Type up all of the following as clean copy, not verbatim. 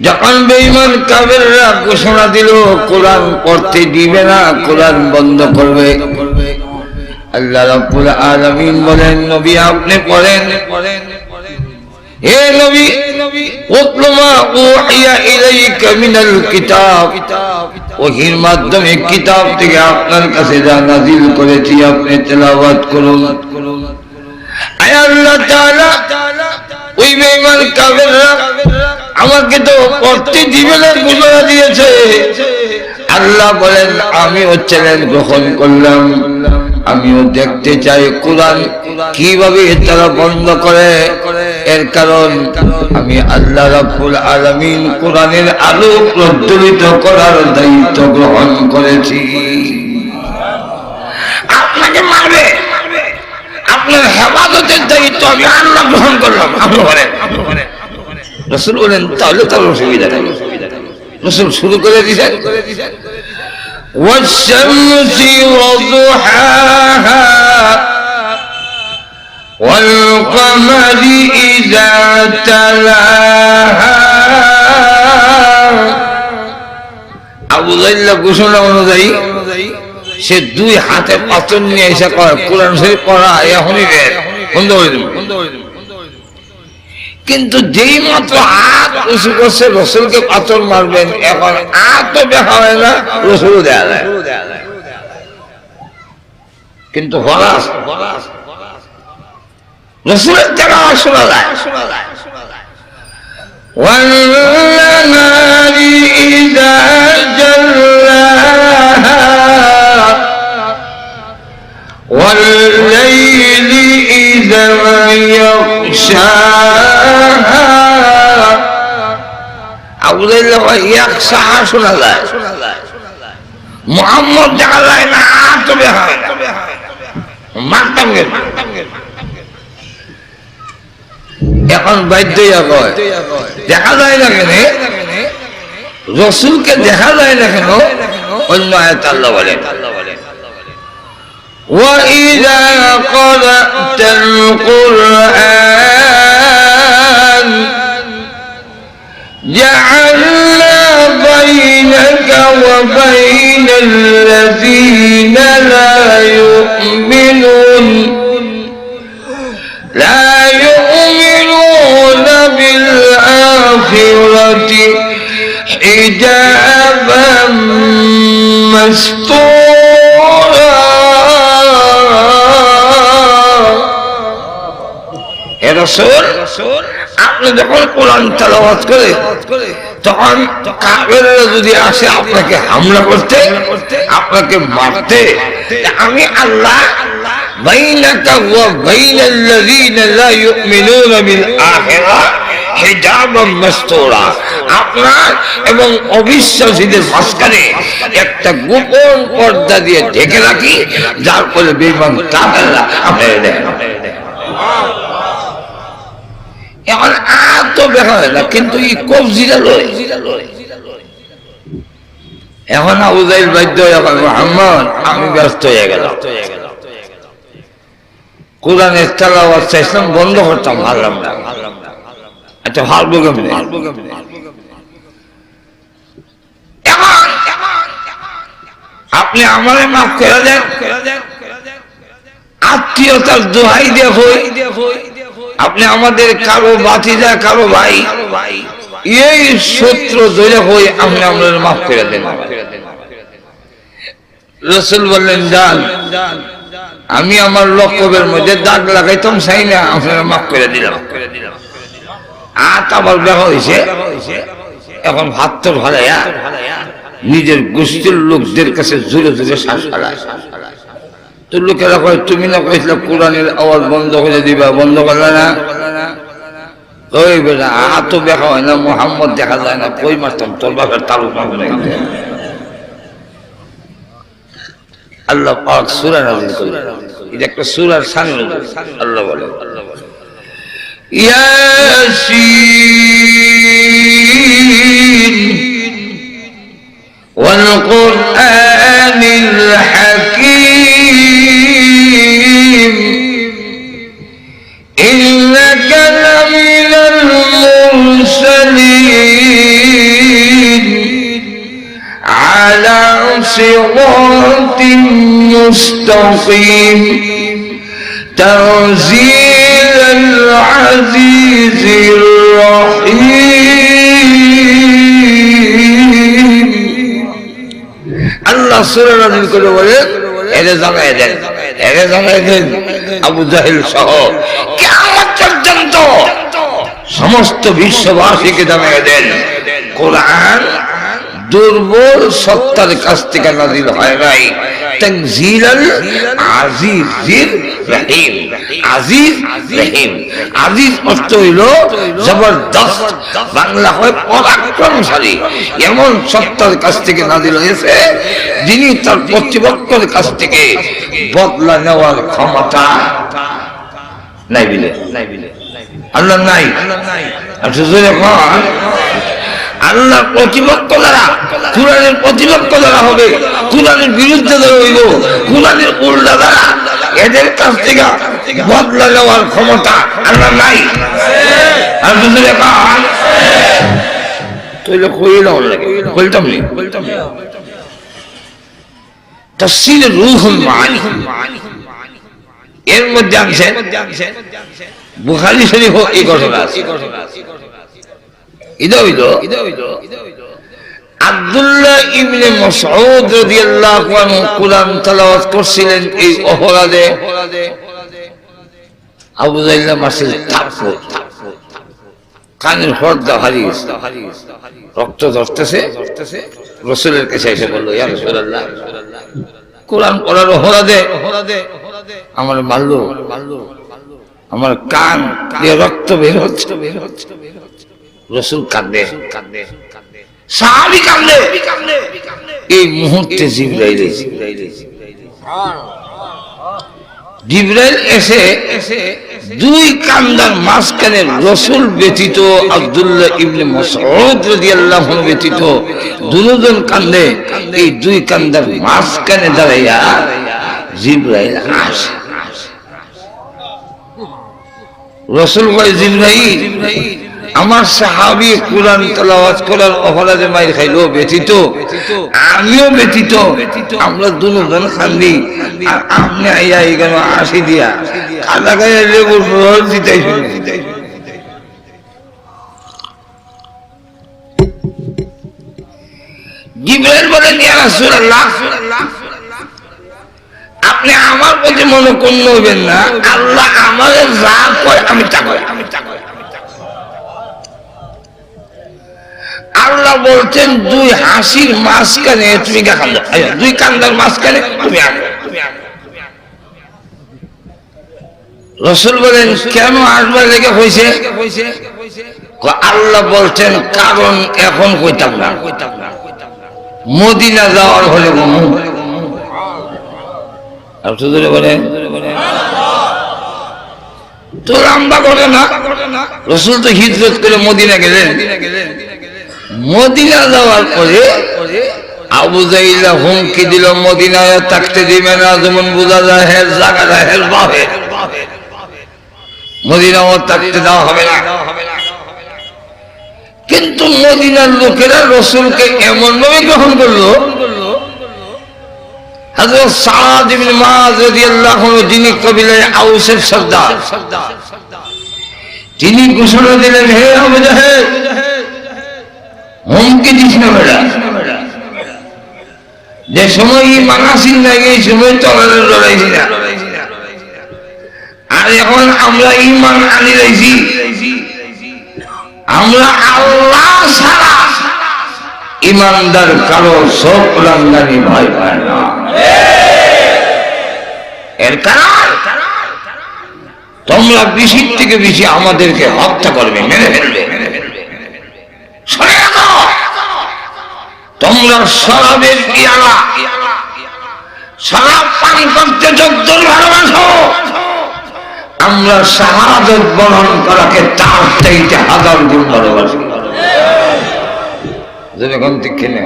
যখন বেঈমান কাফেররা ঘোষণা দিল কোরআন পড়তে দিবে না, কোরআন বন্ধ করবে, আল্লাহ রাব্বুল আলামিন বলেন, নবী আপনি পড়েন। হে নবী, উতলু মা উহিয়া ইলাইকা মিনাল কিতাব, ওহীর মাধ্যমে কিতাব থেকে আপনার কাছে যা নাযিল করেছি আপনি তেলাওয়াত করুন। আয় আল্লাহ তাআলা, ওই বেঈমান কাফেররা আমাকে তো পড়তে দিবে না ঘোষণা দিয়েছে। আল্লাহ বলেন, আমিও চ্যালেঞ্জ গ্রহণ করলাম, আমিও দেখতে চাই কোরআন কিভাবে তারা বন্ধ করে। এর কারণ আমি আল্লাহ রাব্বুল আলামিন কোরআনের আলো প্রজ্বলিত করার দায়িত্ব গ্রহণ করেছি। আপনাকে মারবে, আপনার হেফাজতের দায়িত্ব আমি আল্লাহ গ্রহণ করলাম। আপনি বলেন, রাসূল বলেন, তাহলে তার অসুবিধা নেই। রাসূল শুরু করে দিয়েছেন, والشمس وضحاها والقمر إذا تلاها। আবু যাইল্লা ঘোষণা অনুযায়ী সে দুই হাতে পাথর নিয়ে এসে কোরআন শরীফ পড়া এখনই বের বন্ধ করে দেবে। কিন্তু যেই মাত্র হাত উঁচু করছে রসুলকে পাথর মারবেন, এখন হাতও দেখা হয় না, রসুলও দেখা যায়, কিন্তু রসুলের দেখা শোনা যায়। والنهار إذا جلاها والليل إذا يغشاها। আবু যাইল্লা ইয়াগশা শোনা যায়, মুহাম্মদ দেখা যায় না, তো দেখা হয় না, মারতাম গেল। এখন বাধ্য কয় দেখা যায় না কেন, রসুলকে দেখা যায় না কেন? অন্য আয়াত আল্লাহ বলেন, وَإِذَا قَرَأْتَ الْقُرْآنَ جَعَلْنَا بَيْنَكَ وَبَيْنَ الَّذِينَ لَا يُؤْمِنُونَ بِالْآخِرَةِ حِجَابًا مَسْتُورًا। হে রাসূল, আপনি যখন কোরআন তেলাওয়াত করে তখন কাফেররা যদি আসে আপনাকে হামলা করতে, আপনাকে মারতে, আমি আল্লাহ বাইনাকা ওয়া বাইনাল্লাযীনা লা ইউমিনুনা বিল আখিরাহ হিজাবাম মাসতুরা, আপনার এবং অবিশ্বাসীদের মাঝখানে একটা গোপন পর্দা দিয়ে ঢেকে রাখি, যার ফলে বেঈমান কাফেররা আপনাকে দেখে না। এখন আর তো দেখা হয় না, কিন্তু এই কবজিটা লয়। এখন আবু যাইল বাধ্য হয়ে মুহাম্মদ, আমি ব্যস্ত হয়ে গেলাম, কোরআনের তেলাওয়াত চাইছিলাম বন্ধ করতাম, পারলাম না। আচ্ছা হারবো কেমনে? আপনি আমারে মাফ করে দেন, আত্মীয়তার দোহাই দিয়ে হই, আপনি আমাদের কারো ভাতিজা কারো ভাই, এই সূত্র ধরে হই, আপনি আমাদের মাফ করে দেন। রাসূল বললেন, যান, আমি আমার লক্ষ্যের মধ্যে দাগ লাগাইতাম চাই না, আপনারা মাফ করে দিলাম। আবার দেখা হয়েছে, এখন ভাত তো ভালাইয়া নিজের গোষ্ঠীর লোকদের কাছে জোরে জোরে শ্বাস ফেলায়। তো লোকেরা কয়, তুমি না কইছিলে কোরআনের আওয়াজ বন্ধ করে দিবা, বন্ধ করলে না? ওই বেটা তো দেখা হয় না, মুহাম্মদ দেখা যায় না, কই মারতাম তোর বাপের তালুক মারবে। আল্লাহ পাক সূরা নাযিল করেন, এটা একটা সূরার শান। আল্লাহ বলে, ইয়াসিন ওয়াল কুরআনিল হাকীম ইন্নাকা লামিনাল মুরসালিন صراط مستقيم تنزيل العزيز الرحيم আল্লাহ সূরা নাযিল করে বলে এরে জানায় দেন আবু জাহেল সহ কিয়ামত পর্যন্ত সমস্ত বিশ্ববাসীকে জানায় দেন কোরআন দুর্বল সত্তার কাছ থেকে নাযিল হয় নাই তানজিলাল আজিজির রহিম আজিজ রহিম আজিজ অর্থ হইল জবরদস্ত বাংলা হয় পরাক্রমশালী এমন সত্তার কাছ থেকে নাযিল হয়েছে যিনি তার প্রতিপক্ষের কাছ থেকে বদলা নেওয়ার ক্ষমতা নাই বিলে আল্লাহ নাই আল্লাহ প্রতিপক্ষ দ্বারা কুরআনের প্রতিপক্ষ দ্বারা হবে কুরআনের বিরুদ্ধে দ্বারা হইব কুরআনের উল্টা দ্বারা এদের কাছ থেকে বদলা নেওয়ার ক্ষমতা আল্লাহ নাই আর বুঝলে কাজ তাইলে কইলাম লাগে বলতাম নি তাফসীর রূহুল মাআনি এর মধ্যে আনছেন বুখারী শরীফ এই ঘটনা আছে আব্দুল্লাহ ইবনে মাসউদ রাদিয়াল্লাহু আনহু কুরআন তেলাওয়াত করছিলেন এই অপরাধে আবু জাহেল মারছিল থাপ্পড় কানের পর্দা হারিয়ে রক্ত ঝরতেছে রাসূলের কাছে এসে বলল ইয়া রাসূলুল্লাহ কুরআন পড়ার অপরাধে আমার মারলো আমার কান দিয়ে রক্ত বের হচ্ছে রাসূল কাঁদে সাহাবী কাঁদে এই মুহূর্তে জিবরাইল এসে দুই কান্দার মাঝখানে রাসূল ব্যতীত আব্দুল্লাহ ইবনে মাসউদ রাদিয়াল্লাহু আনহু ব্যতীত দুজন কান্দে এই দুই কান্দার মাঝখানে দাঁড়াইয়া জিবরাইল আসে রাসূল কয় জিবরাইল আমার সাহাবী কুরআন তেলাওয়াত করার অপরাধে মাইর খাইলো ব্যতীত আমিও ব্যতীত আমরা দুজন কান্দি আর আপনি আইয়া এখানে আসি দিয়া কাদা গায়ে লেবুর রস দিতেছেন জিবরাইল বলেন ইয়া রাসূলুল্লাহ আপনি আমার প্রতি মনোক্ষুণ্ণ হইবেন না আল্লাহ আমারে যা কয় আমি তা করি আল্লাহ বলছেন দুই হাসির মাঝখানে তুমি কাঁদো দুই কান্দার মাঝখানে তুমি আনো রাসূল বলেন কেন আসবার লেগে হয়েছে আল্লাহ বলছেন কারণ এখন কইতাম না মদিনা যাওয়ার হলে আর সুদূরে বলেন তো লম্বা করে না রাসূল তো হিজরত করে মদিনা গেলেন মদিনা যাওয়ার পরে আবু জাহেল হুমকি দিল মদিনায় থাকতে দিবে না যেমন বোঝা যায় হের জায়গাটা হের বাহে মদিনাও থাকতে দেওয়া হবে না কিন্তু মদিনার লোকেরা রাসূলকে এমন ভাবে গ্রহণ করলো হযরত সাদ ইবনে মুআয রাদিয়াল্লাহু আনহু যিনি কবিলায়ে আউসের সরদার তিনি ঘোষণা দিলেন হে আবু জাহেল হুমকি দিস না বেটা যে সময় ঈমান আসিল না এই সময় তলারের লড়াইছি না আর এখন আমরা ঈমান আনি রইছি আমরা আল্লাহ ছাড়া ঈমানদার কারো সব রাঙ্গানি ভয় পায় না এর কারণ তোমরা বেশির থেকে বেশি আমাদেরকে হত্যা করবে মেরে ফেলবে তোমরা শরাবের পিয়ালা শরাব পান করতে যদ্দূর ভালোবাসো আমরা শাহাদাত বরণ করাকে তার চাইতে 1000 গুণ ভালোবাসি যেরকম ঠিক না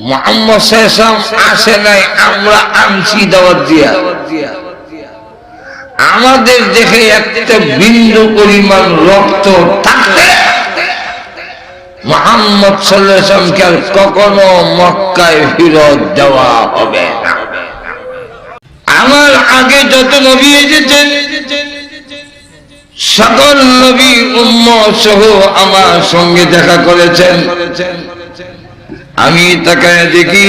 মুহাম্মদ সাল্লাল্লাহু আলাইহি ওয়াসাল্লাম আসে নাই আমরা আনছি দাওয়াত দিয়া আমাদের দেখে একটা বিন্দু পরিমাণ রক্ত থাকতে মুহাম্মদ সাল্লাল্লাহু আলাইহি ওয়াসাল্লামকে আর কখনো মক্কায় ফিরত দেওয়া হবে না। আমার আগে যত নবী এসেছেন সকল নবী উম্মত সহ আমার সঙ্গে দেখা করেছেন। আমি তাকায় দেখি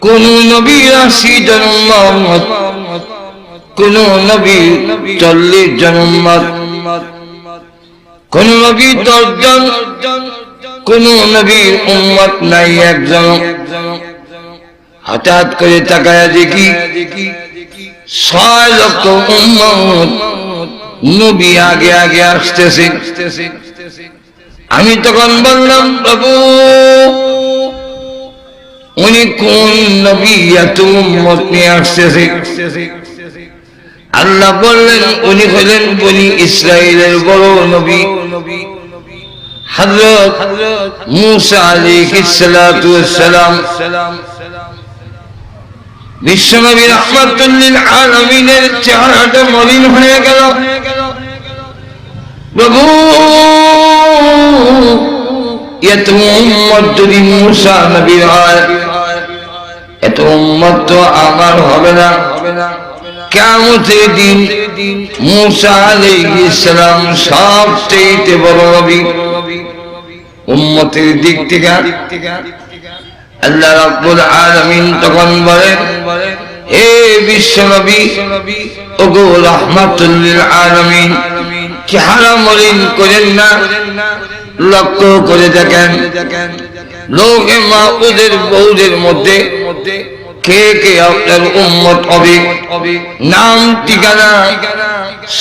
কোন নবী 80 জন উম্মত, কোন নবী 40 জন উম্মত, কোন নবী 10 জন, কোন নবীর উম্মত নাই একজন। হঠাৎ করে তাকায় দেখি 6 লক্ষ উম্মত নবী আগে আগে আসতেছে। আমি তখন বললাম, প্রভু উনি কোন নবী এত উম্মত নিয়ে আসতেছে? আল্লাহ বললেন উনি হলেন বনি ইসরাইলের বড় নবী হযরত মূসা আলাইহিস সালাতু ওয়াস সালাম। বিশ্বনবী রাহমাতুল লিল আলামিনের চেহারাটা মলিন হয়ে গেল। প্রভু এত উম্মত যদি মূসা নবী হয়, এত উম্মত তো আমার হবে না। কিয়ামতের দিন মূসা আলাইহিস সালাম সবচেয়ে বড় নবী উম্মতের দিক থেকে। আল্লাহ রাব্বুল আলামিন তখন বলেন, হে বিশ্ব নবী, ওগো রাহমাতুল লিল আলামিন, চেহারা মলিন করেন না। লক্ষ্য করে দেখেন লোহে মাহফুজের বহুদের মধ্যে কে কে আপনার উম্মত হবে, নাম ঠিকানা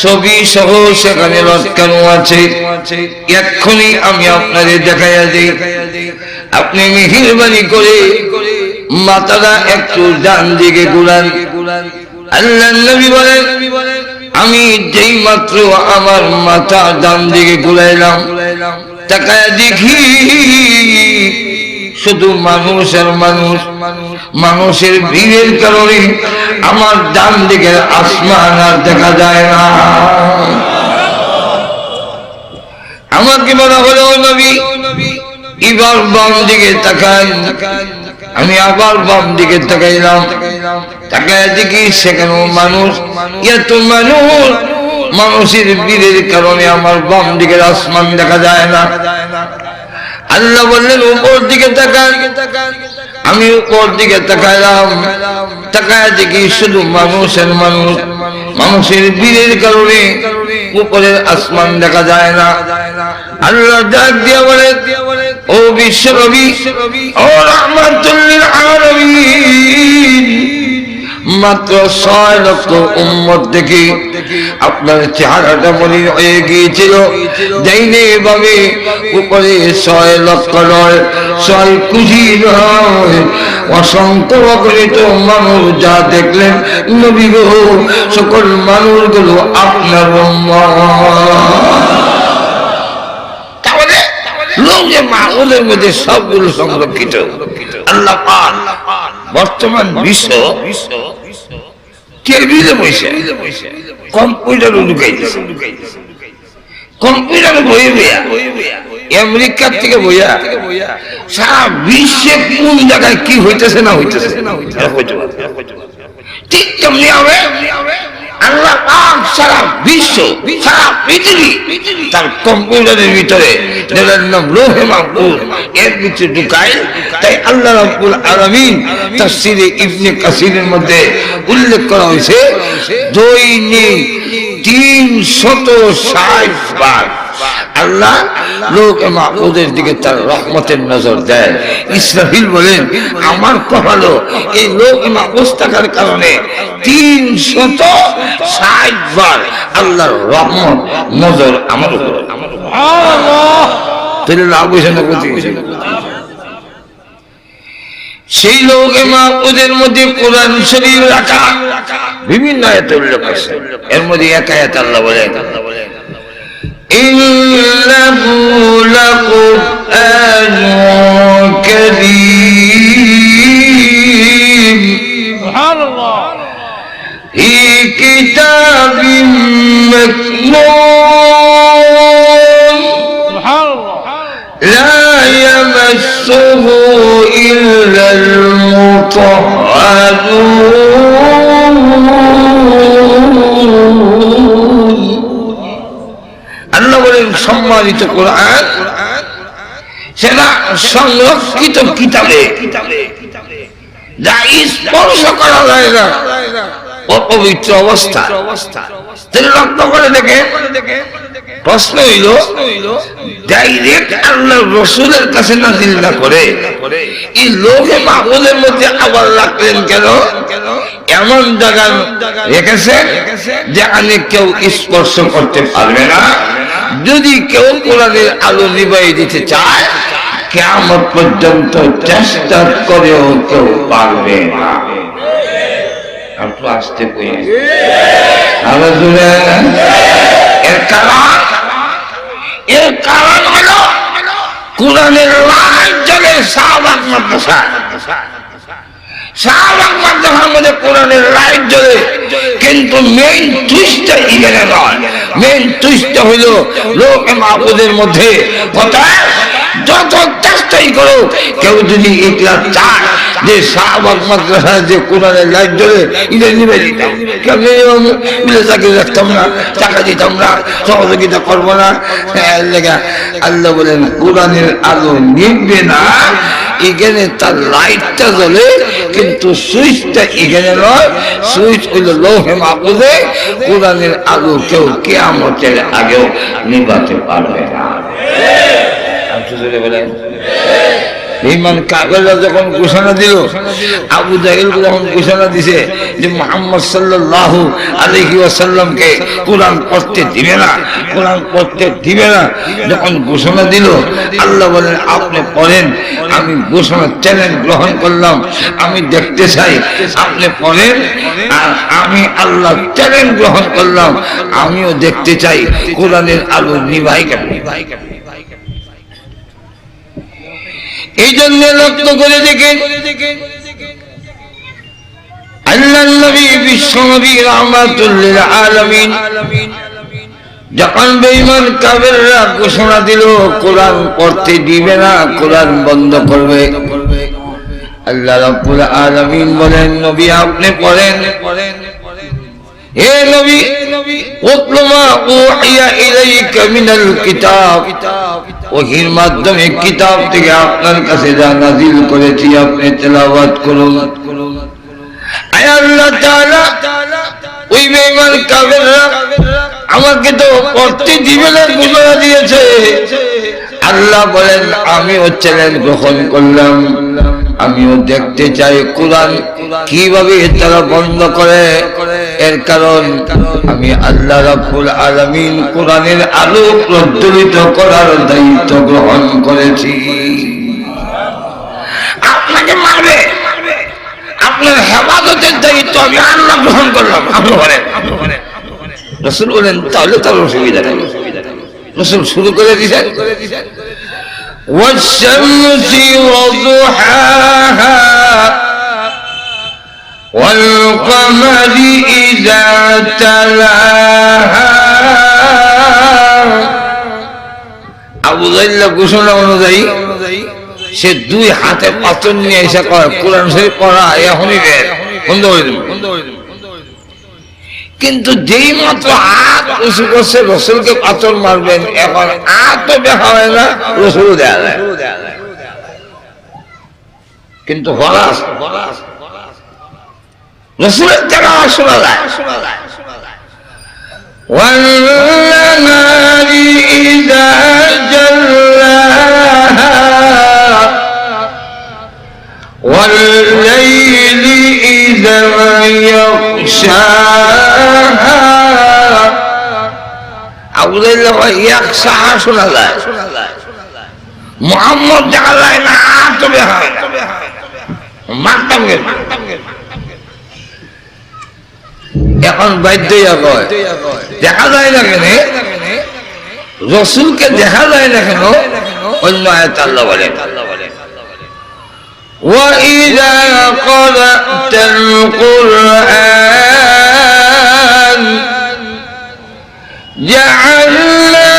ছবি সহ সেখানে লটকানো আছে। এক্ষুনি আমি আপনাদের দেখাইয়া দিই। আপনি মেহেরবানি করে মাথাটা একটু ডান দিকে ঘুরান। আল্লাহর নবী বলেন, আমি যেই মাত্র আমার মাথা ডান দিকে ঘুরাইলাম, তাকায় দেখি শুধু মানুষ আর মানুষ। মানুষের ভিড়ের কারণে আমার ডান দিকের আসমান আর দেখা যায় না। আমাকে বলা হলো, নবী এবার বাম দিকে তাকান। আমি আবার বাম দিকে তাকাইলাম, তাকায় দেখি সেখানেও মানুষ। এত মানুষ, মানুষের ভিড়ের কারণে আমার বাম দিকের আসমান দেখা যায় না। আল্লাহ বললেন উপর দিকে তাকান। আমি উপর দিকে তাকাইলাম, তাকায় দেখি শুধু মানুষের মানুষ। মানুষের ভিড়ের কারণে উপরের আসমান দেখা যায় না। আল্লাহ ডাক দিয়া বলে, ও বিশ্ব নবী, ও রাহমাতুল লিল আলামিন, মাত্র 6 লক্ষ উম্মত দেখি আপনার চেহারাটা মলিন হয়ে গিয়েছিল। যাইনে ভাবে উপরে 6 লক্ষ নয়, 6 কোটি নয়, অসংখ্য অগণিত মানুষ যা দেখলেন নবী গো, সকল মানুষগুলো আপনার উম্মত। তাহলে লোকে মাহফিলের মধ্যে সবগুলো সংরক্ষিত। আল্লাহ পাক বর্তমান বিশ্ব টেবিলে বসে কম্পিউটার ঢুকাইতেছে। কম্পিউটার বই বইয়া আমেরিকার থেকে বইয়া সারা বিশ্বে কোন জায়গায় কি হইতেছে না হইতেছে ঠিক তেমনি হবে। আল্লাহ পাক সারা বিশ্ব, সারা পৃথিবী তার কম্পিউটারের ভিতরে যার নাম লোহে মাহফুজ এর ভিতরে ঢুকায়। তাই আল্লাহ রাব্বুল আলামিন তাফসীরে ইবনে কাসিরের মধ্যে উল্লেখ করা হয়েছে দৈনিক 360 বার আল্লাহ লোহে মাহফুজের দিকে তার রহমতের নজর দেয়। ইসরাফিল বলেন, আমার কপালও এই লোহে মাহফুজ থাকার কারণে 360 বার আল্লাহর রহমত নজর আমার উপর। সুবহানাল্লাহ। তাহলে লাভ হইছে না কোথায়? সেই লোহে মাহফুজের মধ্যে কোরআন শরীফ রাখা বিভিন্ন আয়াতে উল্লেখ আছে। এর মধ্যে এক আয়াত আল্লাহ বলেন, ইন্নাহু লাকুরআনুন কারীম। সুবহানাল্লাহ। ফি কিতাবিন মাকনুন। সুবহানাল্লাহ। يمسه إلا المطهرون আল্লাহ বলেন সম্মানিত কোরআন সেটা সংরক্ষিত কিতাবে যা স্পর্শ করা যায় না অপবিত্র অবস্থা তিনি লক্ষ্য করে দেখে প্রশ্ন হইল ডাইরেক্ট আল্লাহ রসুলের কাছে নাযিল না করে এই লোহে মাহফুজের মধ্যে আবার রাখলেন কেন? এমন জায়গা রেখেছে যেখানে কেউ স্পর্শ করতে পারবে না। যদি কেউ কোরআনের আলো নিভাই দিতে চায় কিয়ামত পর্যন্ত চেষ্টা করেও কেউ পারবে না। একটু আসতে কই এর কারণ হলো কোরআনের লাইট জ্বলে শাহবাগ মাদ্রাসায়। শাহবাগ মাদ্রাসার মধ্যে কোরআনের লাইট জ্বলে, কিন্তু মেইন টুইস্টটা এখানে নয়। মেইন টুইস্টটা হইল লোকে মাহফুজের মধ্যে যত চেষ্টাই করো কেউ যদি একলা চায় যে শাহবাগ মাদ্রাসায় যে কোরআনের লাইট জ্বলে এটা নিবে দিতাম, মিলে চাকরি রাখতাম না, টাকা দিতাম না, সহযোগিতা করবো না। আল্লাহ বলেন কোরআনের আলো নিবে না, এখানে তার লাইটটা জ্বলে, কিন্তু সুইচটা এখানে নয়। সুইচ হইল লৌহে মাহফুজে। কোরআনের আলো কেউ কিয়ামতের আগেও নিভাতে পারবে না। ইমান কাফেররা যখন ঘোষণা দিল, আবু জাহেল যখন ঘোষণা দিছে যে মুহাম্মদ সাল্লাল্লাহু আলাইহি ওয়াসাল্লামকে কোরআন পড়তে দিবে না, কোরআন পড়তে দিবে না, যখন ঘোষণা দিল আল্লাহ বলেন আপনি পড়েন। আমি ঘোষণা চ্যালেঞ্জ গ্রহণ করলাম, আমি দেখতে চাই আপনি পড়েন। আর আমি আল্লাহ চ্যালেঞ্জ গ্রহণ করলাম, আমিও দেখতে চাই কোরআনের আলো নিভাই কেন। এই জন্য লক্ষ্য করে দেখেন আল্লাহ নবী বিশ্বনবী রাহমাতুল লিল আলামিন যখন বেঈমান কাফেররা ঘোষণা দিল কোরআন পড়তে দিবে না, কোরআন বন্ধ করবে, আল্লাহ রাব্বুল আলামিন বলেন নবী আপনি পড়েন। হে নবী উতলু মা উহিয়া ইলাইকা মিনাল কিতাব, ওহীর মাধ্যমে কিতাব থেকে আপনার কাছে যা নাযিল করেছি আপনি তেলাওয়াত করুন। আয় আল্লাহ তাআলা ওই বেঈমান কাফেররা আমাকে তো পড়তে দিবে না ঘোষণা দিয়েছে। আল্লাহ বলেন আমিও চ্যালেঞ্জ গ্রহণ করলাম, আমিও দেখতে চাই কোরআন কিভাবে তারা বন্ধ করে। এর কারণ আমি আল্লাহ রাব্বুল আলামিন কোরআনের আলো প্রজ্বলিত করার দায়িত্ব গ্রহণ করেছি। আপনাকে মারবে, আপনার হেফাজতের দায়িত্ব আমি আল্লাহ গ্রহণ করলাম। আপনি বলেন, রাসূল বলেন তাহলে তার অসুবিধা নেই। রাসূল শুরু করে দিয়েছেন والشمس وضحاها والقمر إذا تلاها। আবু জাহল ঘোষণা অনুযায়ী সে দুই হাতে পাথর নিয়ে এসে কোরআন শরীফ পড়া এখনই বের বন্ধ হয়ে যাবে। কিন্তু যেই মাত্র হাত উঁচু করছে রসুলকে পাথর মারবেন, এখন হাতও দেখা হয় না, রসুল দেখা যায়, কিন্তু রসুলের দেখা শোনা যায়। والنهار إذا جلاها والليل إذا يغشاها। আবু জাহল ইয়াকশাহা শোনা যায়, মুহাম্মদ দেখা যায় না, তো দেখা হয় না, মারতাম গেল। এখন বাধ্য কয় দেখা যায় না কেন, রসুলকে দেখা যায় না কেন? অন্য আয়াত আল্লাহ বলেন وَإِذَا قَرَأْتَ الْقُرْآنَ جَعَلْنَا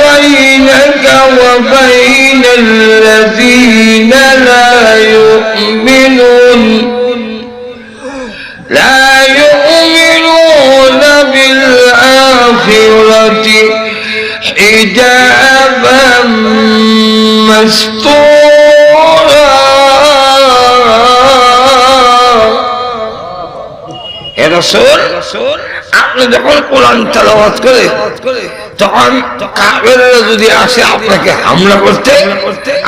بَيْنَ بينك وبين الذين لا يؤمنون بالآخرة حجابا مستورا يا رسول আপনি যখন কোরআন তেলাওয়াত করে তখন কাফেররা যদি আসে আপনাকে হামলা করতে,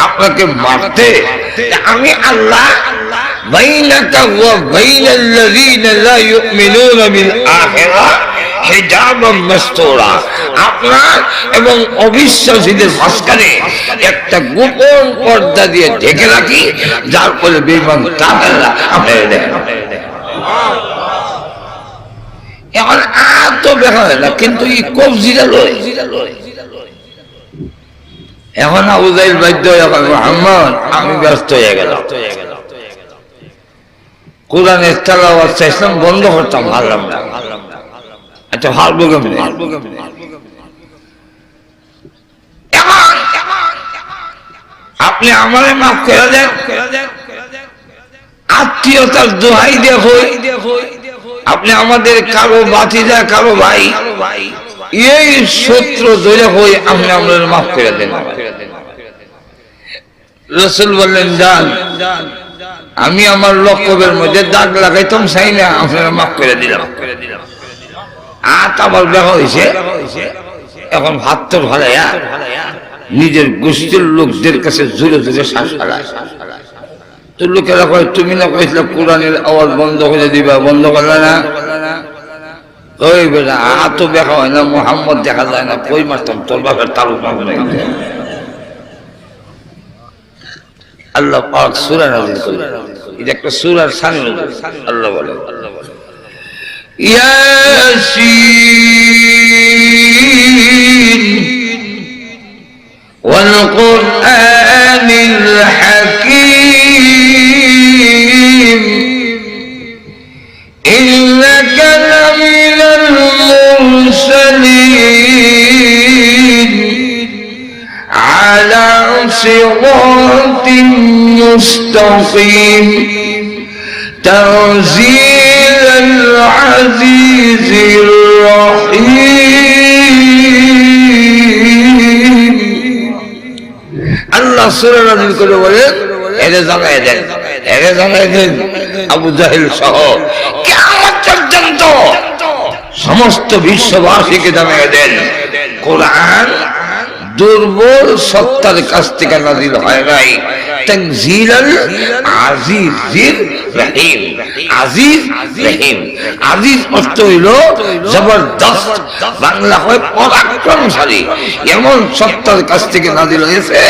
আপনাকে মারতে, আমি আল্লাহ বাইনাকা ওয়া বাইনাল্লাযীনা লা ইউমিনুনা বিল আখিরাহ হিজাবাম মাসতুরা, আপনার এবং অবিশ্বাসীদের মাঝখানে একটা গোপন পর্দা দিয়ে ঢেকে রাখি, যার ফলে বেঈমান কাফেররা আপনাকে দেখে না। এখন আর তো দেখা হয় না, কিন্তু এই কবজিটা লয়। এখন আবু জাহেল বাধ্য হয়ে মুহাম্মদ আমি ব্যস্ত হয়ে গেলাম, কোরআনের তেলাওয়াত চাইছিলাম বন্ধ করতাম, পারলাম না। আচ্ছা হারবো কেমনে? আপনি আমারে মাফ করে দেন, আত্মীয়তার দোহাই দেখো, আপনি আমাদের কারো বাতিজা কারো ভাই, এই শত্রু ধরে হই, আপনি আমাদের মাফ করে দেন। রাসূল বললেন যান, আমি আমার লক্ষ্যের মধ্যে দাগ লাগাইতাম চাই না, আপনারা মাফ করে দিলাম। আবার দেখা হয়েছে, এখন ভাত তো ভালাইয়া নিজের গোষ্ঠীর লোকদের কাছে জোরে জোরে শ্বাস ফেলায়। তো লোকেরা কয় তুমি না কইছিলে কোরআনের আওয়াজ বন্ধ করে দিবা, বন্ধ করলে না? ওই বেটা তো দেখা হয় না, মুহাম্মদ দেখা যায় না, কই মারতাম তোর বাপের তালুক মারব না। আল্লাহ পাক সূরা নাযিল করেন, এটা একটা সূরার শানে আল্লাহ বলে ইয়াসিন ওয়াল কুরআনিল হাকীম ইন্নাকা লামিনাল মুরসালিন আলা সিরাতিন মুস্তাকিম তানজিলাল আজিজির রহিম। আল্লাহ সূরা নাযিল করে বলে এরে জানায় দেন, এরে জানায় দেন আবু জাহেল সহ কিয়ামত পর্যন্ত সমস্ত বিশ্ববাসীকে জানায় দেন, কোরআন দুর্বল সত্তার কাছ থেকে নাযিল হয় নাই, তানজিলাল আজিজির রহিম। আজিজ রহিম, আজিজ অর্থ হইল জবরদস্ত, বাংলা হয় পরাক্রমশালী। এমন সত্তার কাছ থেকে নাযিল হয়েছে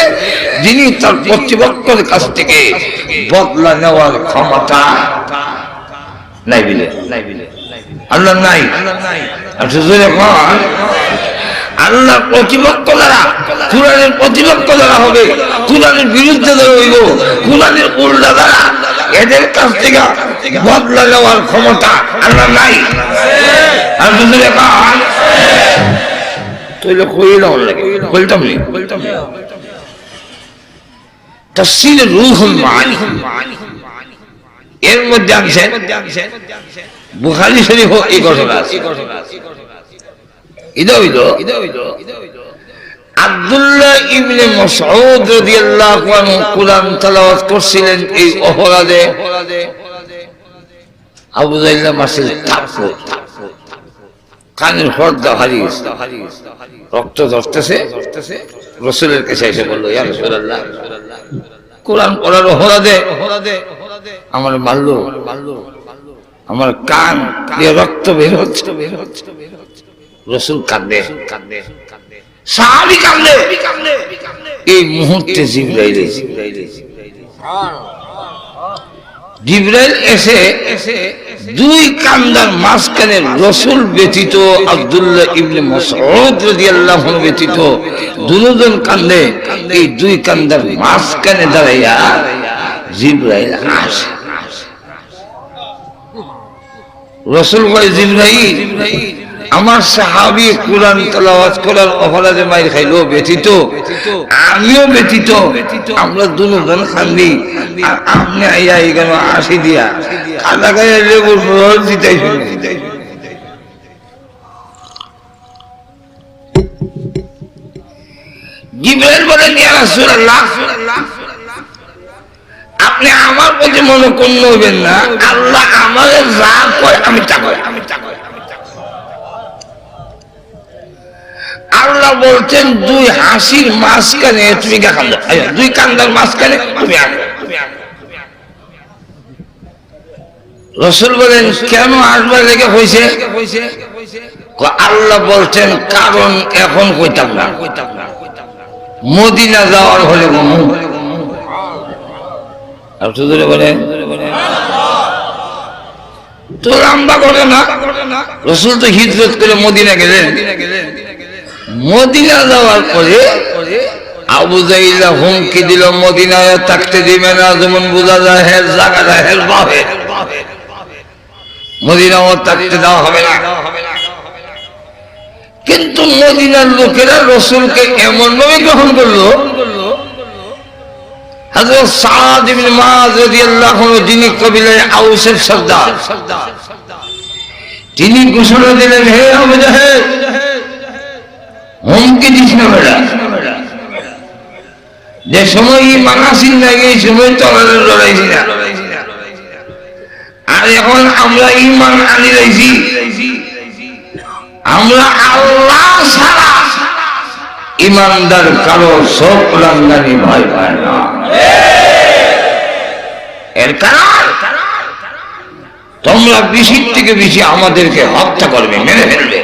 যিনি তার প্রতিপক্ষের কাছ থেকে বদলা নেওয়ার ক্ষমতা নাই বলে আল্লাহ নাই। আল্লাহ প্রতিপক্ষ দ্বারা, কুরআনের প্রতিপক্ষ দ্বারা হবে, কুরআনের বিরুদ্ধে দ্বারা হইব, কুরআনের উল্টা দ্বারা এদের কাছ থেকে বদলা নেওয়ার ক্ষমতা আল্লাহ নাই। আর যদি তৈলে কইলাম লাগে বলতাম নি, তাফসীর রূহুল মাআনি এর মধ্যে আনছেন বুখারী শরীফ এই ঘটনা আছে। আব্দুল্লাহ ইবনে মাসউদ রাদিয়াল্লাহু আনহু কুরআন তেলাওয়াত করছিলেন এই অপরাধে। আবু জাহেল মাসিল থাপ্পড়, কানের পর্দা হারিয়ে রক্ত ঝরতেছে, রাসূলের কাছে এসে বলল ইয়া রাসূলুল্লাহ কুরআন পড়ার অপরাধে আমার মারলো, আমার কান দিয়ে রক্ত বের হচ্ছে। রাসূল কাঁদে, সাহাবী কাঁদে। এই মুহূর্তে জিবরাইল এসে দুই কান্দার মাঝখানে রাসূল ব্যতীত আব্দুল্লাহ ইবনে মাসউদ রাদিয়াল্লাহু আনহু ব্যতীত দুজন কান্দে। এই দুই কান্দার মাঝখানে দাঁড়াইয়া জিবরাইল আসে। রাসূল কয় জিবরাইল আমার সাহাবী কোরআন তেলাওয়াত করার অপরাধে মাইর খাইলো ব্যতীত, আমিও ব্যতীত, আমরা দুজন খান্দি। আর আপনি আইয়া এখানে আসি দিয়া কাদা গায়ে লেবুর রস দিতেই শুনে। জিবরাইল বলেন, ইয়া রাসূলুল্লাহ, আপনি আমার প্রতি মনোক্ষুণ্ণ হইবেন না, আল্লাহ আমাদের যা কয় আমি তা করি। আল্লাহ বলছেন দুই হাসির মাঝখানে তুমি কান্দো, দুই কান্দার মাঝখানে তুমি আনো। রাসূল বলেন, কেন আসবার লেগে হয়েছে? আল্লাহ বলছেন, কারণ এখন কইতাম না, মদিনা যাওয়ার হলে তো লম্বা করে না। রাসূল তো হিজরত করে মদিনা গেলেন। মদিনা যাওয়ার পরে আবু জাইলা হুমকি দিল, মদিনায় থাকতে দিবে না, যেমন বোঝা যায় হের জায়গাটা হের বাহে, মদিনাও থাকতে দেওয়া হবে না। কিন্তু মদিনার লোকেরা রাসূলকে এমন ভাবে গ্রহণ করলো, হযরত সাদ ইবনে মুআয রাদিয়াল্লাহু আনহু, যিনি কবিলায়ে আউসের সর্দার, তিনি ঘোষণা দিলেন, হে আবু জাহেল, হুমকি দিস না বেটা, যে সময় ঈমান আসিল না এই সময় তলারে লড়াইছি না, আর এখন আমরা ঈমান আনি রইছি, আমরা আল্লাহ ছাড়া ঈমানদার কারো সব রাঙ্গানি ভয় পায় না। এর কারণ তোমরা বেশি থেকে বেশি আমাদেরকে হত্যা করবে, মেরে ফেলবে।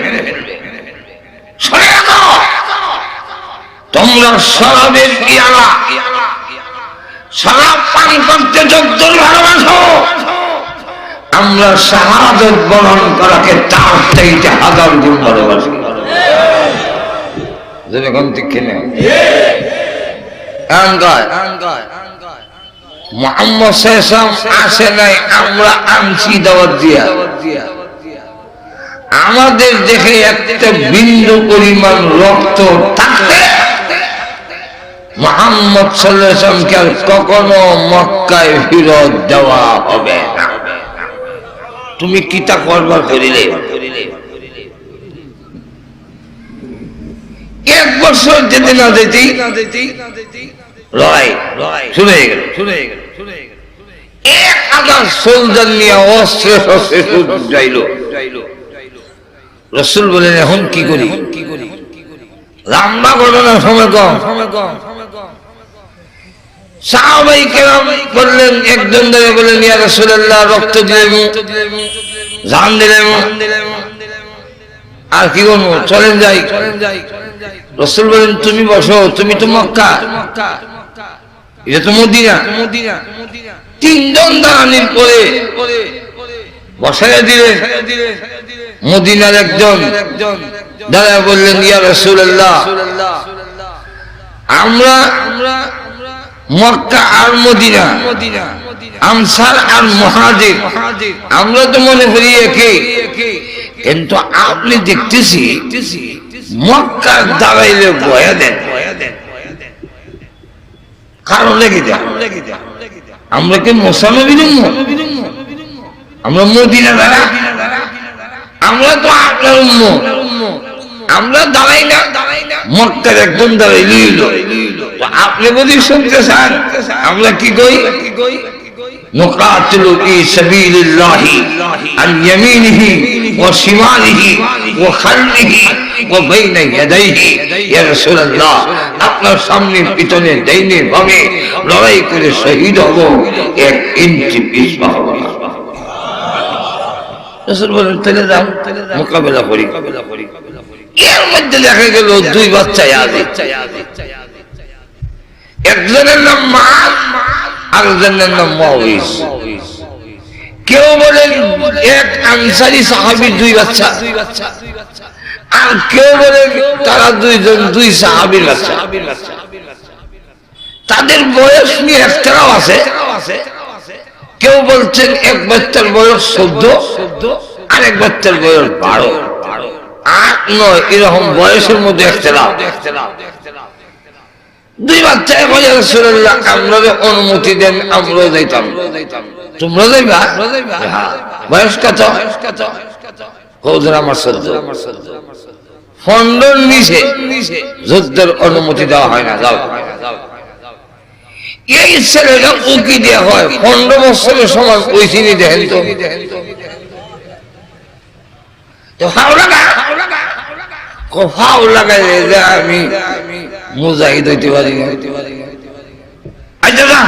তোমরা শরাবের পিয়ালা, শরাব পান করতে যদ্দূর ভালোবাসো, আমরা শাহাদাত বরণ করাকে তার চাইতে 1000 গুণ ভালোবাসি। মুহাম্মদ সাল্লাল্লাহু আলাইহি ওয়াসাল্লাম আসে নাই, আমরা আনছি দাওয়াত দিয়া। আমাদের দেখে একটা বিন্দু পরিমাণ রক্ত থাকতে মুহাম্মদ সাল্লাল্লাহু আলাইহি ওয়াসাল্লামকে আর কখনো মক্কায় ফিরত দেওয়া হবে না। তুমি কিতা করবার করিলে? 1 বছর যেতে না যেতেই লড়াই শুরু হয়ে গেল। 1000 সোলজার নিয়ে অস্ত্রে শস্ত্রে যাইল। রাসূল বলেন, এখন কি করি? লম্বা ঘটনা, সময় কম। সাহাবায়ে কেরাম বললেন, একজন ধরে বলেন, ইয়া রাসূলুল্লাহ, রক্ত দিলেন, জান দিলেন, আর কি করবো, চলেন যাই। রাসূল বলেন, তুমি বসো, তুমি তো মক্কা, এটা তো মদিনা। 3 জন দাঁড়ানির পরে বসাইয়া দিলেন। মদিনার একজন দাঁড়ায় বললেন, ইয়া রাসূলুল্লাহ, আমরা মক্কা আর মদিনা, আনসার আর মুহাজির, আমরা তো মনে করি একই, কিন্তু আপনি দেখতেছি মক্কার দাঁড়াইলে বয়া দেন, কারণ লেগে দেন। আমরা কি মুসানবী নই? আমরা মদিনা দাঁড়া, আমরা তো আপনার উম্মত, আমরা দাঁড়াই না, মক্কার একদম দাঁড়াইলি। আপনি যদি শুনতে চান, আমরা কি কই? نقاتل في سبيل الله عن يمينه وشماله وخلفه وبين يديه يا رسول الله, আপনার সামনে পিছনে ডাইনে বামে লড়াই করে শহীদ হব, 1 ইঞ্চি পিছপা হব না। রাসূল বলেন, তাহলে যাও, মোকাবেলা করি। এর মধ্যে দেখা গেল 2 বাচ্চা ইয়াজিদ, একজনের নাম মাআদ, আরেকজনের নাম মুআউইজ। কেউ বলেন এক আনসারী সাহাবীর 2 বাচ্চা, আর কেউ বলেন তারা 2 জন 2 সাহাবীর বাচ্চা। তাদের বয়স নিয়ে একটাও আছে। কেউ বলছেন এক বাচ্চার বয়স 14, আর এক বাচ্চার বয়স 12। 8, 9 এরকম বয়সের মধ্যে ইখতিলাফ। দুই বাচ্চা কয় ইয়া রাসূলুল্লাহ আমরারে অনুমতি দেন, আমরাও যাইতাম। তোমরা যাইবা? হ্যাঁ। বয়স কত? হুজুর আমার 14। 15 নিচে যুদ্ধের অনুমতি দেওয়া হয় না, যাও। এই ছেলেটা উকি দেওয়া হয় 15 বছরের সময়, ওই চিনি দেখেন তো ফাও লাগাইলে যে আমি মুজাহিদ হইতে পারি না। আচ্ছা যা,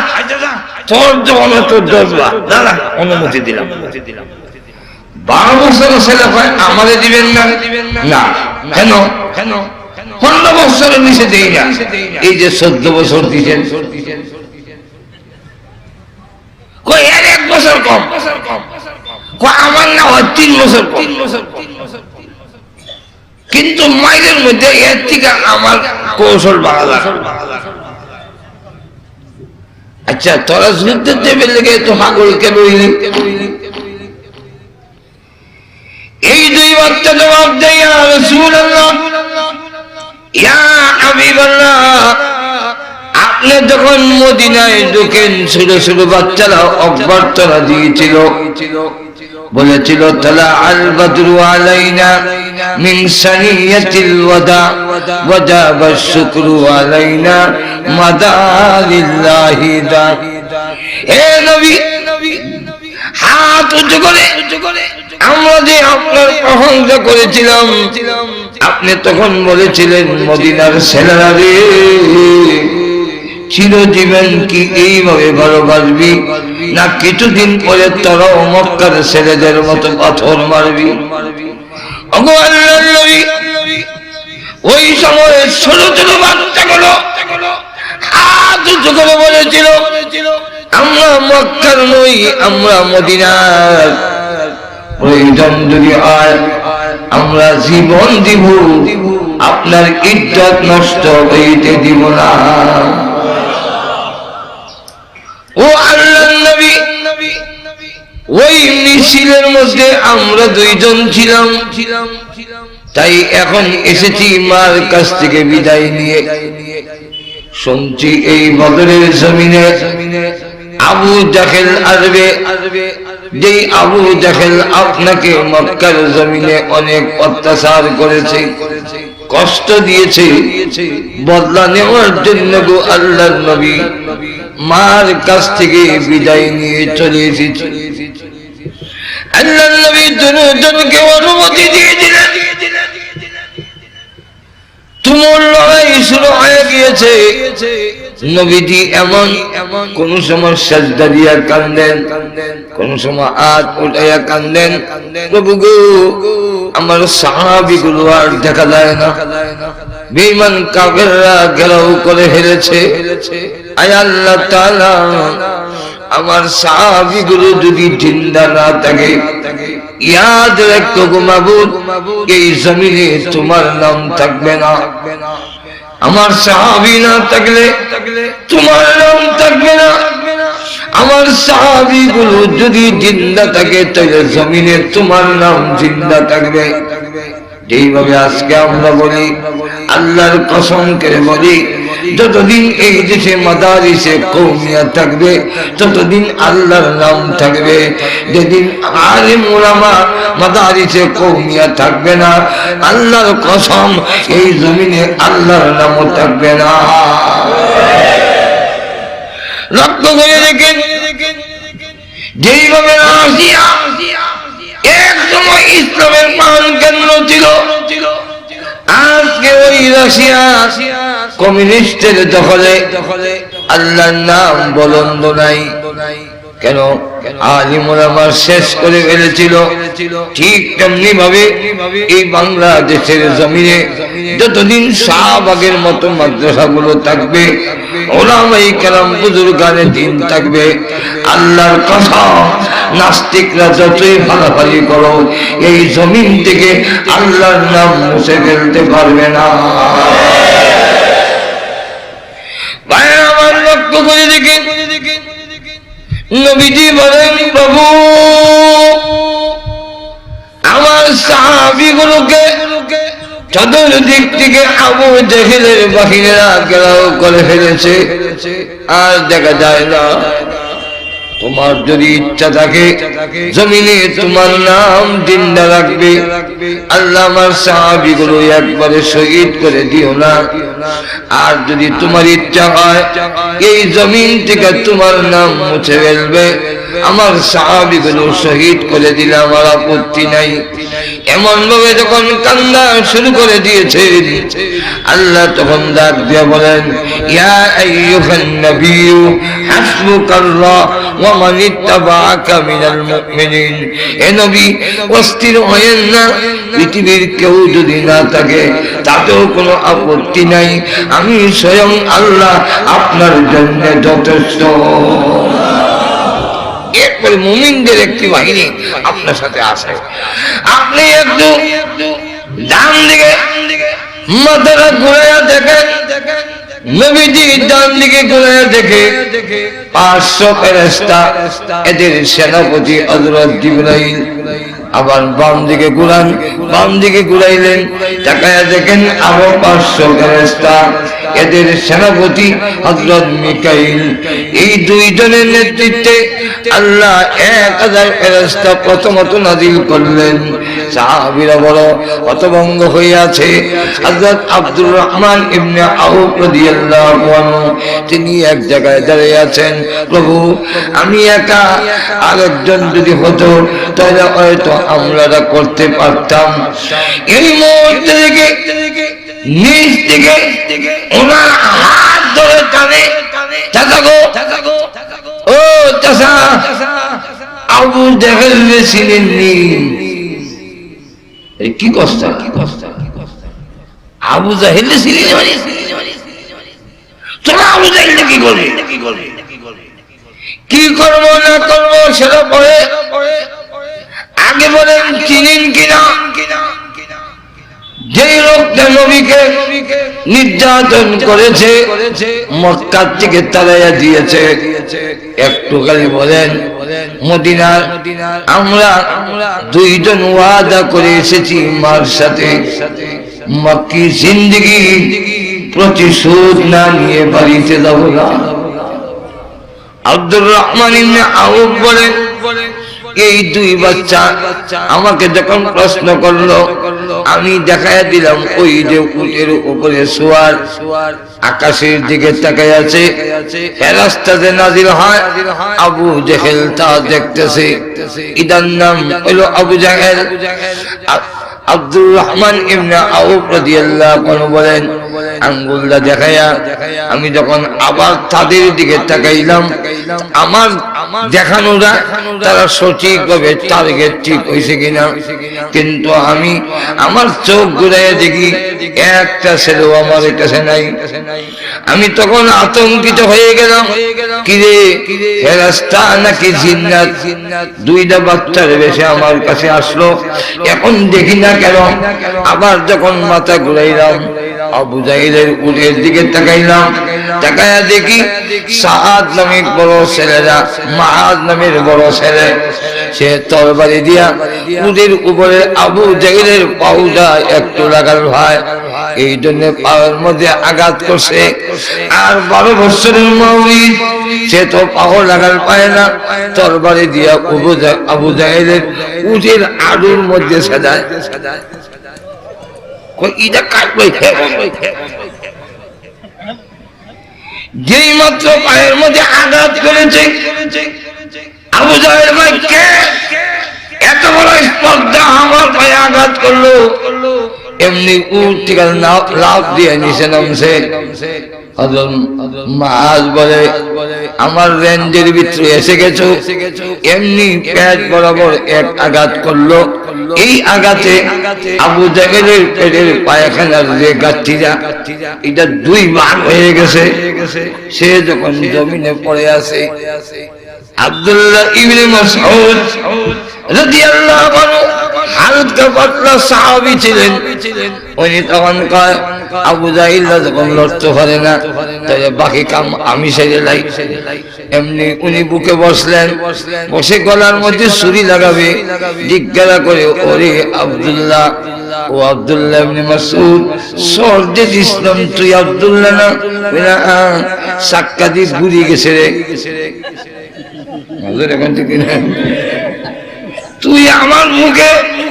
তোর যখন তোর দোষবা, দাদা অনুমতি দিলাম। 12 বছরের ছেলে হয় আমাদের দিবেন না? না। কেন? 15 বছরের নিচে দেই না। এই যে 14 বছর দিচ্ছেন, কই এর 1 বছর কম, আমার না হয় 3 বছর কম। কিন্তু মাইলের মধ্যে এর থেকে আমার কৌশল বাড়া। আচ্ছা তোরা যুদ্ধের টেবিল লেগে তো হাগল কেন হইলি? এই দুই বাচ্চা জবাব দেয়, ইয়া রাসূলুল্লাহ, ইয়া হাবিবাল্লাহ, আপনি যখন মদিনায় ঢোকেন ছোট ছোট বাচ্চারা অভ্যর্থনা দিয়েছিল, বলেছিল তালা আল বদরু আলাইনা মিন সানিয়াতিল ওয়াদা ওয়াজাবা শুকরু আলাইনা মাদালিল্লাহি দা। হে নবী, হাত উঁচু করে আমরা যে আপনার প্রশংসা করেছিলাম, আপনি তখন বলেছিলেন মদিনার ছেলেরা রে, চিরজীবন কি এইভাবে ভালোবাসবি, না কিছুদিন পরে তোরাও মক্কার ছেলেদের মতো পাথর মারবি? ওই সময় ছোট ছোট বাচ্চাগুলো হাত উঁচু করে বলেছিল, আমরা মক্কার নই, আমরা মদিনার, প্রয়োজন যদি হয় আমরা জীবন দিব, আপনার ইজ্জত নষ্ট হইতে দিব না। ও আল্লাহর নবী, ওই মিছিলের মধ্যে আমরা 2 জন ছিলাম, তাই এখন এসেছি মার কাছ থেকে বিদায় নিয়ে। শুনছি এই বদরের জমিনে আবু জাহেল আসবে, যেই আবু জাহেল আপনাকে মক্কার জমিনে অনেক অত্যাচার করেছে, কষ্ট দিয়েছে, বদলা নেওয়ার জন্য গো আল্লাহর নবী মার কাছ থেকে বিদায় নিয়ে চলে এসেছি। আল্লাহর নবী দুজনকে অনুমতি দিয়ে দিলেন। তুমুল লড়াই শুরু হয়ে গিয়েছে। নবীজি এমন কোন সময় সাজদা দিয়া কান্দেন, কোন সময় হাত উঠাইয়া কান্দেন, প্রভু গো আমার সাহাবীগুলো আর দেখা যায় না, বেঈমান কাফেররা ঘেরাও করে ফেলেছে। আয় আল্লাহ তাআলা, আমার সাহাবীগুলো যদি জিন্দা না থাকে, ইয়াদ রাখো গো মাবুদ, এই জমিনে তোমার নাম থাকবে না। আমার সাহাবী না থাকলে তোমার নাম থাকবে না। আমার সাহাবীগুলো যদি জিন্দা থাকে, তাহলে জমিনে তোমার নাম জিন্দা থাকবে। যেইভাবে আজকে আমরা বলি, আল্লাহর কসম করে বলি, যতদিন এই দেশে মাদারিসে কওমিয়া থাকবে, ততদিন আল্লাহর নাম থাকবে। যেদিন আলিম উলামা মাদারিসে কওমিয়া থাকবে না, আল্লাহর কসম এই জমিনে আল্লাহর নামও থাকবে না। লক্ষ্য করে দেখেন, যেইভাবে রাশিয়া এক সময় ইসলামের প্রাণ কেন্দ্র ছিল, আজকে ওই রাশিয়া কমিউনিস্টের দখলে, আল্লাহর নাম বলন্দ নাই। কেন? আলিম ওলামা শেষ করে ফেলেছিল। ঠিক তেমনি ভাবে এই বাংলাদেশের জমিনে যতদিন শাহবাগের মতো মাদ্রাসাগুলো থাকবে, ওলামায়ে কেরাম বুজুর্গানে দ্বীন থাকবে, আল্লাহর কসম নাস্তিকরা যতই ফালাফালি করো, এই জমিন থেকে আল্লাহর নাম মুছে ফেলতে পারবে না। ভাইরা আমার, লক্ষ্য করে দেখেন, নবীজি বলেন, প্রভু আমার আমার সাহাবীগুলোকে চতুর্দিক থেকে আবু জেহেলের বাহিনীরা ঘেরাও করে ফেলেছে, আর দেখা যায় না। তোমার যদি ইচ্ছা থাকে জমিনে তোমার নাম জিন্দা রাখবে, আল্লাহ আমার সাহাবীগুলো একবারে শহীদ করে দিও না। আর যদি তোমার ইচ্ছা হয় এই জমিন থেকে তোমার নাম মুছে ফেলবে, আমার সাহাবীগুলো শহীদ করে দিলে আমার আপত্তি নাই। এমন ভাবে যখন কান্না শুরু করে দিয়েছে, আল্লাহ তখন ডাক দিয়ে বলেন, ইয়া আইয়ুহান নবিয়্যু হাসবুকাল্লাহ ওয়া মান ইত্তাবাআকা মিনাল মুমিনিন। হে নবী, অস্থির হয়েন না, পৃথিবীর কেউ যদি না থাকে তাতেও কোনো আপত্তি নাই, আমি স্বয়ং আল্লাহ আপনার জন্য যথেষ্ট। এরপরে মুমিনদের একটি বাহিনী আপনার সাথে আসে, আপনি একটু ডান দিকে মাথাটা ঘুরাইয়া দেখেন, নবীজি ডান দিকে ঘুরাইয়া দেখে 500 ফেরেশতা, এদের সেনাপতি হযরত জিবরাইল। আবার বাম দিকে ঘুরান, বাম দিকে ঘুরাইলেন, তাকায়া দেখেন আরো 500 ফেরেশতা, এদের সেনাপতি হযরত মিকাইল। এই দুইজনের নেতৃত্বে আল্লাহ 1000 ফেরেশতা প্রথমত নাজিল করলেন। সাহাবীরা বড় হতভম্ব হয়ে আছে। হযরত আব্দুর রহমান ইবনে আউফ রাদিয়াল্লাহু আনহু তিনি এক জায়গায় দাঁড়িয়ে আছেন, প্রভু আমি একা, আরেকজন যদি হতো তাহলে হয়তো আমরা করতে পারতাম। এই মুহূর্তে থেকে নিজ থেকে ওনার হাত ধরে টানে, চাচা গো, ও চাচা, আবু জেহেল ছিলেননি। কি কষ্ট, আবু জেহেল ছিলেন, তোমরা আবু জেহেল কি করবে, কি করবো না করবো সেটা পরে, আগে বলেন চিনেন কিনা। যে লোকটা নবীকে নির্যাতন করেছে, মক্কা থেকে তাড়াইয়া দিয়েছে, একটু খালি বলেন মদিনার আমরা দুইজন ওয়াদা করে এসেছি মার সাথে, মক্কি জিন্দেগি প্রতিশোধ না নিয়ে বাড়িতে যাব না। আব্দুর রহমান ইবনে আউফ বলেন, এই দুই বাচ্চা আমাকে যখন প্রশ্ন করলো, আমি দেখাইয়া দিলাম ওই যে উটের উপরে সোয়ার, আকাশের দিকে তাকায় আছে, ফেরেশতাতে নাজিল হয়, আবু জেহেল তা দেখতেছে। ইদার নাম হলো আবু জেহেল। আব্দুর রহমান ইবনে আউফ রাদিয়াল্লাহু আনহু বলেন, আঙ্গুলটা দেখাইয়া আমি যখন আবার তাদের দিকে তাকাইলাম, আমার দেখানোরা তারা সঠিকভাবে টার্গেট ঠিক হয়েছে কিনা, কিন্তু আমি আমার চোখ ঘুরাইয়া দেখি একটা ছেলেও আমার কাছে নাই। আমি তখন আতঙ্কিত হয়ে গেলাম, কিরে ফেরেশতা নাকি জিন্নাত, দুইটা বাচ্চার বেশে আমার কাছে আসলো, এখন দেখি না কেন। আবার যখন মাথা ঘুরাইলাম, আবু জাহিলের উটের দিকে তাকাইলাম, তাকায়া দেখি সাআদ নামের বড় ছেলেরা, মাআদ নামের বড় ছেলে, সে তরবারি দিয়া উটের উপরে আবু জাহিলের পাউটা একটু লাগাল ভাই, এই জন্য পায়ের মধ্যে আঘাত করছে। আর 12 বছরের মাউলিদ, সে তো পাও লাগাল পায় না, তরবারি দিয়া আবু জাহিলের উটের আড়ুর মধ্যে সাজায়। যেই মাত্র পায়ের মধ্যে আঘাত করেছে, আবু জাহেল ভাই কে এত বড় স্পর্ধা আমার পায়ে আঘাত করলো, এমনি উঠ থেকে লাফ দিয়ে নিচে নামছে। মাআজ বলে, আমার রেঞ্জের ভিতরে এসে গেছো, এমনি পেট বরাবর এক আঘাত করলো। এই আঘাতে আবু জাহেলের পেটের পায়খানার যে গাঁঠিটা, এটা 2 ভাগ হয়ে গেছে। সে যখন জমিনে পড়ে আছে, আব্দুল্লাহ ইবনে মাসউদ রাদিয়াল্লাহু আনহু হালকা পাতলা সাহাবী ছিলেন। উনি তখন কয় আবু জাহিল যখন লড়তে পারে না তাহলে বাকি কাম আমি সেরে লাই। এমনি উনি বুকে বসলেন, বসে গলার মধ্যে ছুরি লাগাবে, জিজ্ঞাসা করে ওরে আব্দুল্লাহ, ও আব্দুল্লাহ ইবনে মাসউদ, সরদে ইসলাম তুই আব্দুল্লাহ না? সাক্কা দিয়ে ঘুরে গেছে রে। এখন থেকে তুই আমার মুখে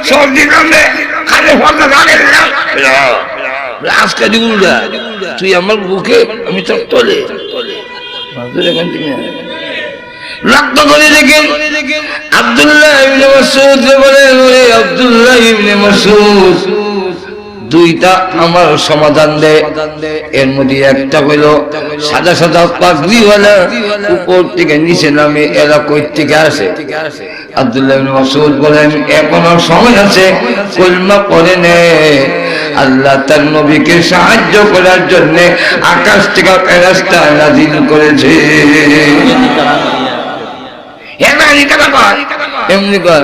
সর্দি কামড়ে খালে ফলটা জানে আজকে দিগুলা, তুই আমার মুখে আমি তোর তোলে এখান থেকে রক্ত করে দেখেন। আব্দুল্লাহ ইবনে মাসউদ বলেন ওরে আব্দুল্লাহ ইবনে মাসউদ, দুইটা আমার সমাধান দে। এর মধ্যে একটা হইল সাদা সাদা পাগড়িওয়ালা উপর থেকে নিচে নামে, এরা কই থেকে আসে? আব্দুল্লাহ ইবনে মাসউদ বলেন এখনো সময় আছে, কলমা পড়ে নে। আল্লাহ তার নবীকে সাহায্য করার জন্য আকাশ থেকে ফেরেশতা নাযিল করেছে। এমনি কর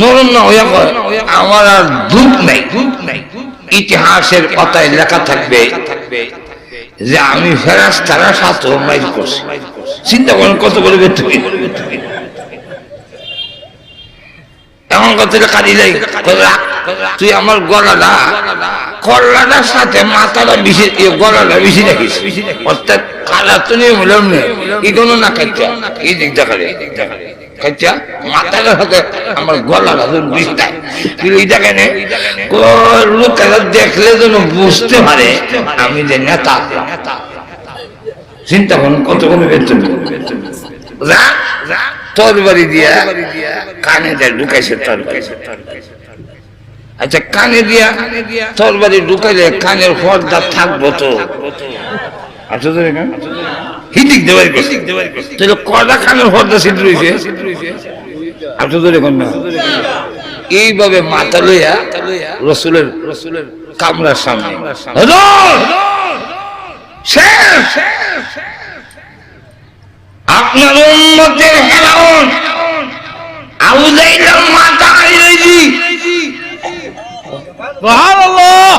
নরম না হইয়া কর, আমার আর দুঃখ নাই। ইতিহাসের পাতায় লেখা থাকবে যে আমি ফেরেশতারা সাথে মাইল করছি। চিন্তা করেন কত বলবে তুমি। এমন কথা কাঁদি যাই, তুই আমার গলাটা কল্লাটার সাথে মাথাটা বেশি, গলাটা বেশি রাখিস, অর্থাৎ কালা তো নিয়ে বললাম না এগুলো না খাইতে এই দিক দেখালে খাইছা মাথাটার সাথে আমার গলাটা বেশি দেয়। এই দেখেন লোকেরা দেখলে যেন বুঝতে পারে আমি যে নেতা। চিন্তা করুন কত কোনো বেতন তরবারি দিয়া কানে দেয় ঢুকাইছে তরবারি। আচ্ছা কানে দিয়া তরবারি ঢুকাইলে কানের পর্দা থাকবো তো? আচ্ছা হিদিক দেওয়ার তাহলে কটা কানের পর্দা ছিদ্র হয়েছে? আচ্ছা দেখুন না, এইভাবে মাথা লইয়া রসুলের কামরার সামনে আপনার উম্মতের ফেরাউন আবু জাহিল মাথা আইছি। সুবহানাল্লাহ।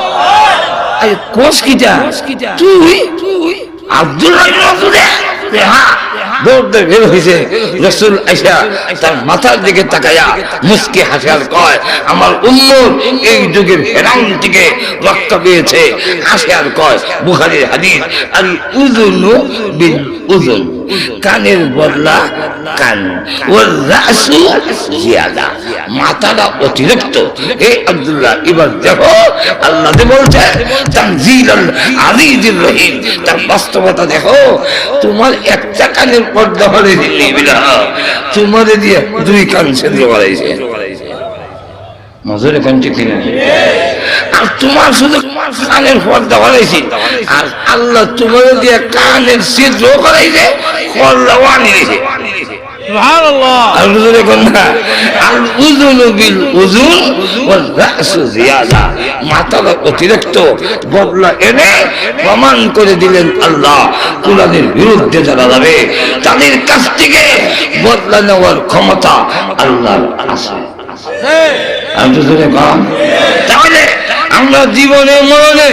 আরে কোস কিটা তুই আব্দুল্লাহ ইবনে মাসউদ? হ্যাঁ, দৌড়তে বের হয়েছে। রাসূল আয়েশা তার মাথার দিকে তাকায়া মুস্কি হাসার কয় আমার উম্মত এই যুগের ফেরাউন থেকে রক্ষা পেয়েছে। হাসার কয় বুখারীর হাদিস আল উযুনু বিল উযুন, কানের বদলা কান, ওয়ার রাসু জিয়াদা, মাথাটা অতিরিক্ত। এই আব্দুল্লাহ এবার দেখো আল্লাহ যে বলছে তানজিলুল আজিজুর রহিম, তার বাস্তবতা দেখো। তোমার একটা কানের পর্দা হলে দিল্লি তোমার দিয়ে দুই কান ছেড়ে বাড়াইছে। মজুরে কোন ঠিক না? আর তোমার শুধু কানের পর্দা বাড়াইছি, আর আল্লাহ তোমার দিয়ে কানের ছিদ্র করাইছে, পর্দাও নিয়েছে। সুবহানাল্লাহ। আর হুজুরে কোন না আল উযুনু বিল উযুন ওয়াল রাসু জিয়াদা, মাথাটা অতিরিক্ত বদলা এনে প্রমাণ করে দিলেন আল্লাহ কুরআনের বিরুদ্ধে যারা যাবে তাদের কাছ থেকে বদলা নেওয়ার ক্ষমতা আল্লাহর আছে। তাহলে আমরা জীবনে মরণে